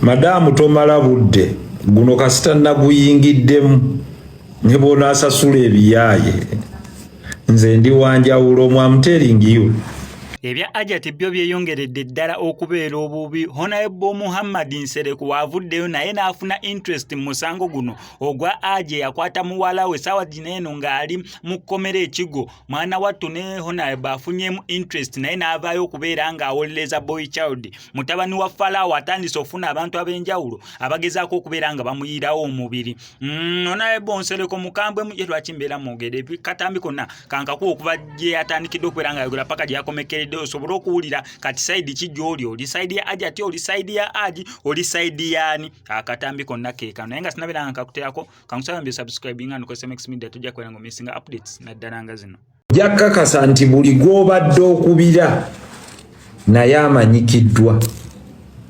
madamu tomala budde guno kasita naguyingiddemu nebona asasula ebiyaaye nze ndi wanjawulo mwamuteringiyo. Ebya Hajjat byo byeyongeredde ddala okubeera obubi. Honorable Muhammad Nsereko wavuddeyo naye n'afuna interest mu musango guno ogwa Hajji yakwata Muwalawe ssaawa zino eno ng'ali mu kkomera ekigo. Mwana wattu ne Honorable afunyeemu interest naye n'avaayo okubeera ng'awolereza boy child. Mutabani wa Falaawo atandise ofuna abantu ab'enjawulo abagezaako okubeera nga bamuyiirawo omubiri. Honorable Nsereko mukambwe mu lwaki mbeera mwogere katambi konna kankakuwa okuva gye yatandikidde okubeera ng'ayogera paka gye yakomekeredde osobola okuwulira kati side kijoli oli side ya Hajjat oli side ya Hajji oli side yani akatambi konna keeka naye nga sinabera nkakuteako kankusaba mbe subscribing and SMS media tujja kwera ngo missing updates na ddalanga zino jakakasa nti buli gw'obadde okubira naye amanyikiddwa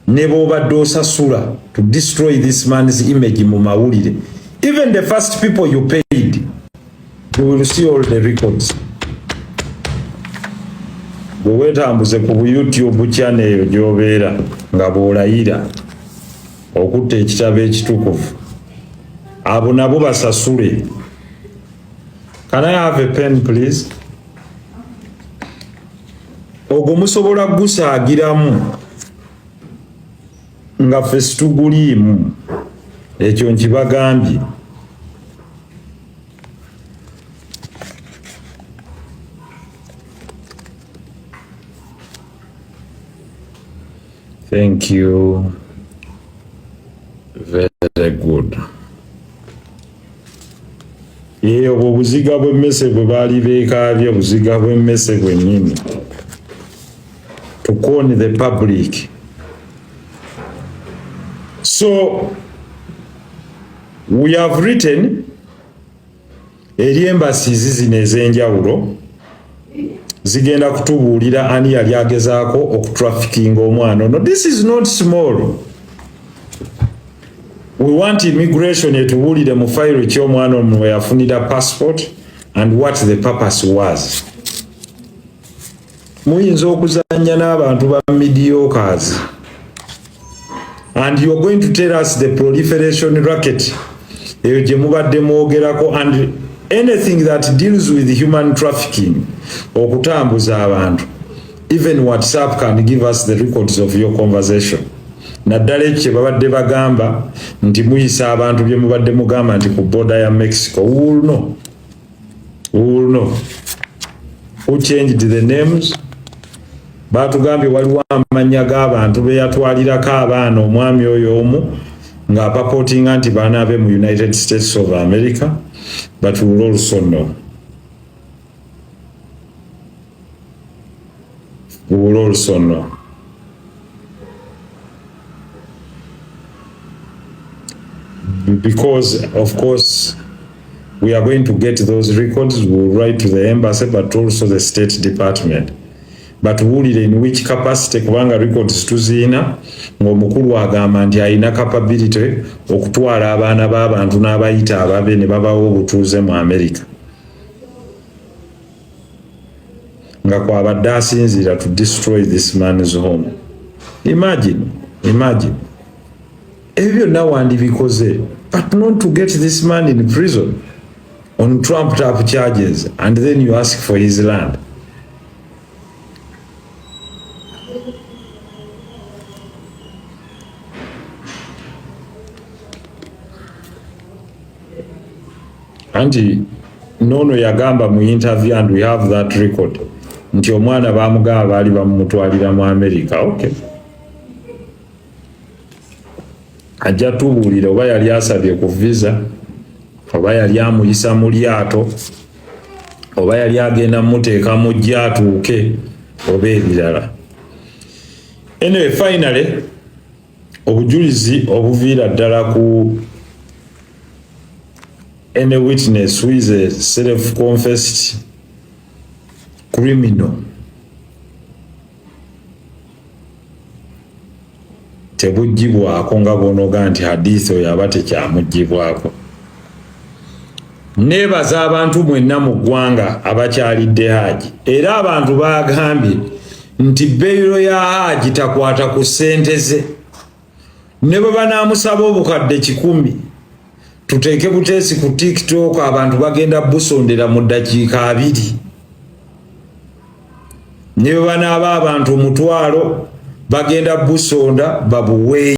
ne bw'obadde osasula to destroy this man's image mu mawulire. Even the first people you paid, you will see all the records. Bwewetambuze ku YouTube channel eyo gy'obeera nga bw'olayira okutta ekitabo ekitukuvu abo nabo basasule. Can I have a pen please? Ogwo musobola gusaagiramu nga ffe situguliimu ekyo nkibagambye. Thank you. Very good. Obwo buziga bw'emmese bwe baali beekaabye buziga bw'emmese bwennyini. To con the public. So, we have written eri embassies zino ez'enjawulo zigenda kutubuulira ani yali agezaako okutrafficking omwana ono. This is not small. We want immigration etubuulire mu file ky'omwana ono we yafunira passport and what the purpose was. Muyinza okuzanya n'abantu ba mediocres and you're going to tell us the proliferation racket eyo gye mubadde mwogerako and anything that deals with human trafficking okutambuza abantu. Even WhatsApp can give us the records of your conversation. Naddala ekyo babadde bagamba nti muyisa abantu bye mubadde mugamba nti ku border ya Mexico. Who will know? Who will know? Who changed the names? Batugambye waliwo amannya g'abantu be yatwalirako abaana omwami oyo omu ng'apapotinga nti baana be mu United States of America. But we will also know. We will also know. Because, of course, we are going to get those records. We will write to the embassy, but also the State Department. But wulire in which capacity kubanga records tuzina ng'omukulu agamba nti alina capability okutwala abaana b'abantu n'abayita ababe ne babawo obutuuze mu America. Nga kwabadde asinziira to destroy this man's home. Imagine. Ebyo byonna wandibikoze, but not to get this man in prison on trumped up charges and then you ask for his land. Anti nono yagamba mu interview and we have that record nti omwana bamugaba baali bamutwalira mu America. Okay, ajja tubuulira oba yali asabye ku visa oba yali amuyisa mu lyato oba yali agenda muteeka mu jja atuuke oba ebirala. Anyway, finally obujulizi obuviira ddala ku any witness who is a self-confessed criminal tebugibwako nga bonoga nti hadithi oyo aba tekyamugibwako. Nebaza abantu mwenna mu ggwanga abakyalidde Hajji era abantu bagambye nti beyiro ya Hajji takwata ku ssente ze ne bwe banaamusaba obukadde 100 tuteeke buteesi ku TikTok abantu bagenda busondera mu ddakiika 2 ne bwe banaaba abantu 1,000 bagenda busonda babuweeyo.